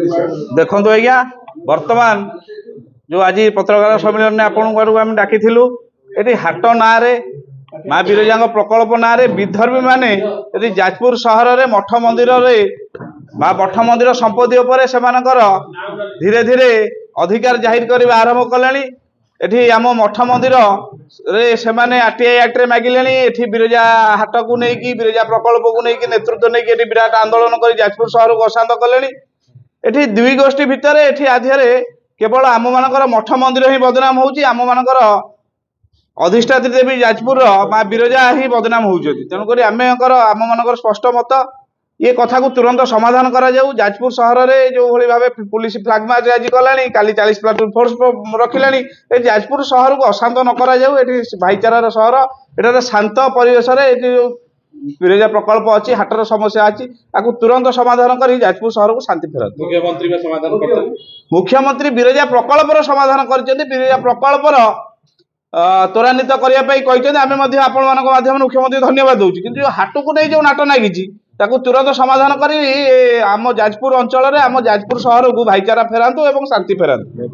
देखो आज्ञा बर्तमान जो आज पत्रकार सम्मेलन में आपण डाकी ये हाट ना माँ बिरजा प्रकल्प ना विधर्मी माने यदि जाजपुर सहर में मठ मंदिर माँ मठ मंदिर संपत्ति उपरे सेमानकर धीरे धीरे अधिकार जाहिर करने आरंभ कले एठी आम मठ मंदिर रे सेमाने आरटीआई एक्ट रे मागिले एठी बिरजा हाट को लेकिन बिरजा प्रकल्प को लेकिन नेतृत्व नहीं एठी विराट आंदोलन कर जाजपुर सहर को अशांत कले एठी दुई गोष्ठी भितर एठी आधिरे केवल आम मानकर मठ मंदिर ही बदनाम होउची आम मानकर अधिष्ठात्री देवी जाजपुर माँ बिरजा ही बदनाम होउची तेणुक आम मानकर स्पष्ट मत ये कथा को तुरंत समाधान करा जाऊ जाजपुर सहर में जो भली भाव पुलिस फ्लैग मार्च आज कलानी काली 40 प्लाटून फोर्स रखिलानी ए जाजपुर सहर को अशांत न करा जाऊ एठी भाईचारार सहर एटार शांत परिवेश जो बिरजा प्रकल्प अच्छी हाटर समस्या अच्छी ताकू तुरंत समाधान कर जाजपुर सहर को शांति फेर मुख्यमंत्री बिरजा प्रकल्पर समाधान कर बिरजा प्रकल्पर त्वरान्वित करने आम माध्यम मुख्यमंत्री धन्यवाद दूसरी किंतु हाट को नहीं जो नाट नागी ताकू तुरंत समाधान कर आम जाजपुर अंचल आम जाजपुर सहर को भाईचारा फेरातु और शांति फेरातु।